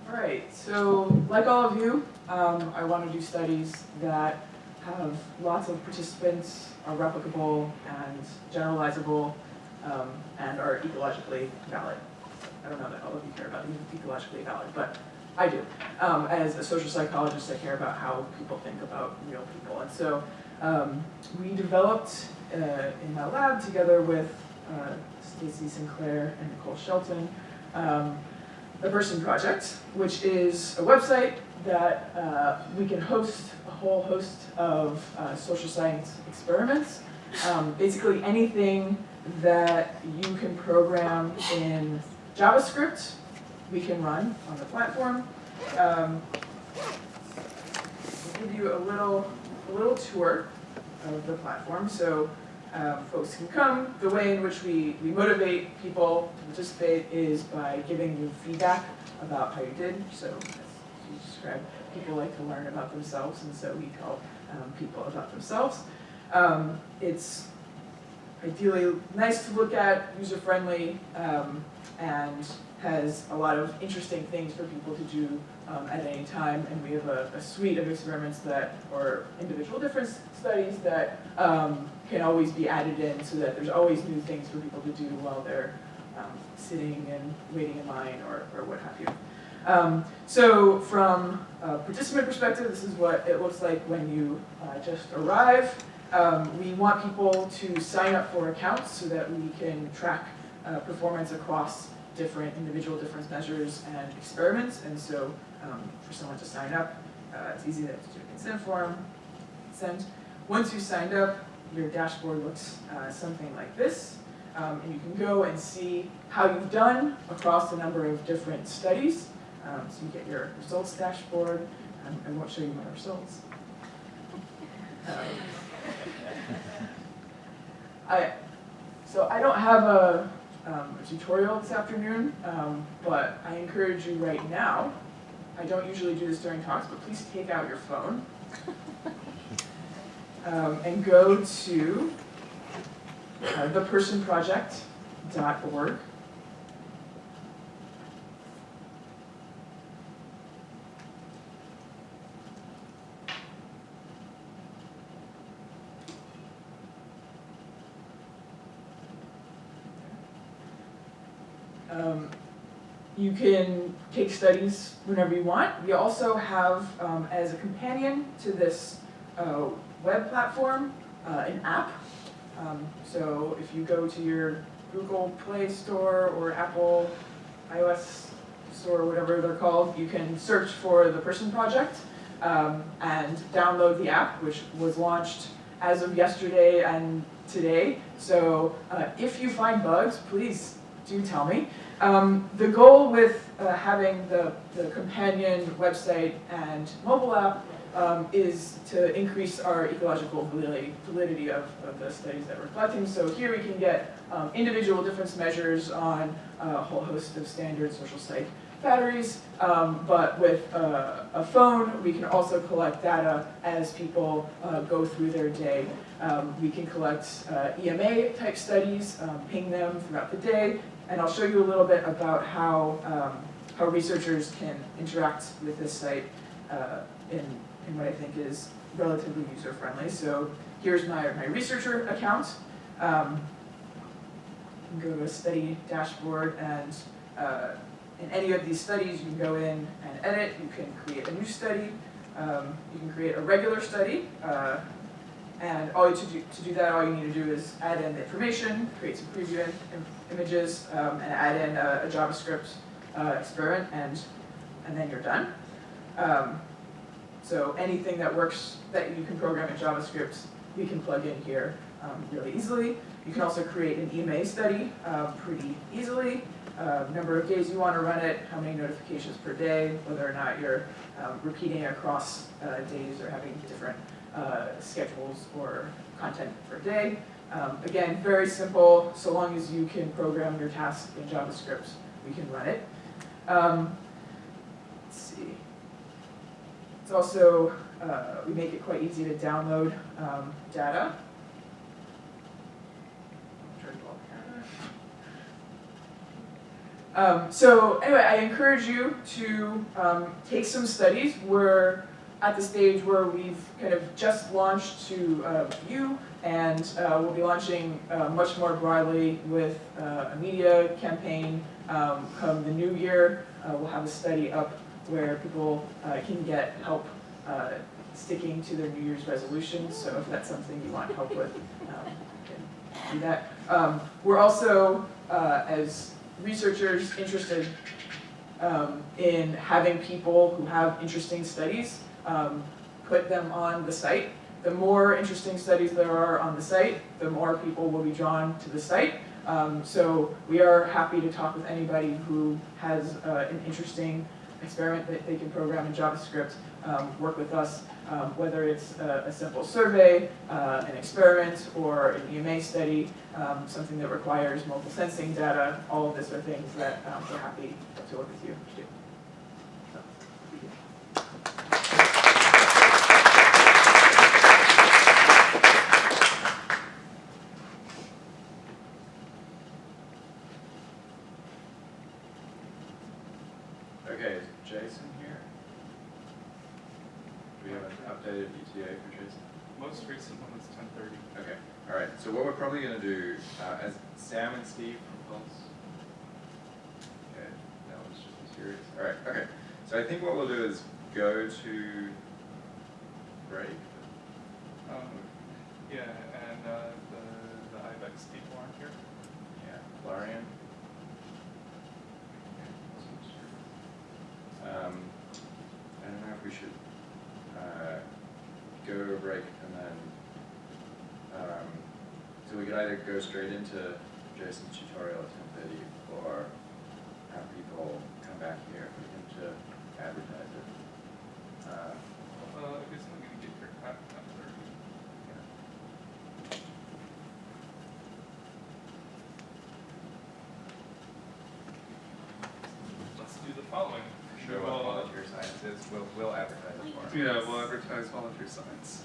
All right, so like all of you, I want to do studies that have lots of participants, are replicable and generalizable, and are ecologically valid. I don't know that all of you care about ecologically valid, but I do. As a social psychologist, I care about how people think about real people. And so we developed in my lab together with Stacy Sinclair and Nicole Shelton, the Person Project, which is a website that we can host a whole host of social science experiments. Basically anything that you can program in JavaScript, we can run on the platform. I'll give you a little tour of the platform. So folks can come. The way in which we motivate people to participate is by giving you feedback about how you did. So as you described, people like to learn about themselves, and so we tell people about themselves. It's ideally nice to look at, user-friendly, and has a lot of interesting things for people to do at any time. And we have a suite of experiments that, or individual difference studies that can always be added in so that there's always new things for people to do while they're sitting and waiting in line or what have you. So from a participant perspective, this is what it looks like when you just arrive. We want people to sign up for accounts so that we can track performance across different individual difference measures and experiments. And so for someone to sign up, it's easy to do a consent form, consent. Once you signed up, your dashboard looks something like this. And you can go and see how you've done across a number of different studies. So you get your results dashboard. I won't show you my results. So I don't have a tutorial this afternoon, but I encourage you right now. I don't usually do this during talks, but please take out your phone and go to thepersonproject.org. You can take studies whenever you want. We also have, as a companion to this web platform, an app. So if you go to your Google Play Store or Apple iOS Store, whatever they're called, you can search for the Person Project and download the app, which was launched as of yesterday and today. So if you find bugs, please do tell me. The goal with having the companion website and mobile app is to increase our ecological validity of the studies that we're collecting. So here we can get individual difference measures on a whole host of standard social psych batteries, but with a phone we can also collect data as people go through their day. We can collect EMA type studies, ping them throughout the day, and I'll show you a little bit about how researchers can interact with this site in what I think is relatively user-friendly. So here's my researcher account. You can go to a study dashboard, and in any of these studies you can go in and edit. You can create a new study. You can create a regular study. And to do that, all you need to do is add in the information, create some preview images, and add in a JavaScript experiment, and then you're done. So anything that works that you can program in JavaScript, we can plug in here really easily. You can also create an EMA study pretty easily. Number of days you want to run it, how many notifications per day, whether or not you're repeating across days or having different schedules or content per day. Again, very simple. So long as you can program your task in JavaScript, we can run it. Let's see. It's also, we make it quite easy to download data. So anyway, I encourage you to take some studies. We're at the stage where we've kind of just launched to you, and we'll be launching much more broadly with a media campaign come the new year. We'll have a study up where people can get help sticking to their New Year's resolutions. So if that's something you want help with, you can do that. We're also, as researchers, interested in having people who have interesting studies put them on the site. The more interesting studies there are on the site, the more people will be drawn to the site. So we are happy to talk with anybody who has an interesting experiment that they can program in JavaScript, work with us, whether it's a simple survey, an experiment, or an EMA study, something that requires mobile sensing data. All of these are things that we're happy to work with you to do. Okay, is Jason here? Do we have an updated ETA for Jason? Most recent one was 10:30. Okay, all right. So what we're probably going to do, as Sam and Steve from Pulse. Okay, that was just serious. All right, okay. So I think what we'll do is go to break. Yeah, and the IBEX people aren't here. Yeah, Florian. I don't know if we should go to a break and then, so we could either go straight into Jason's tutorial at 10:30 or have people come back here for him to advertise it. I guess I'm going to get here at 10:30. Yeah. Let's do the following. Show what volunteer science is, we'll advertise it for him. Yeah, we'll advertise volunteer science.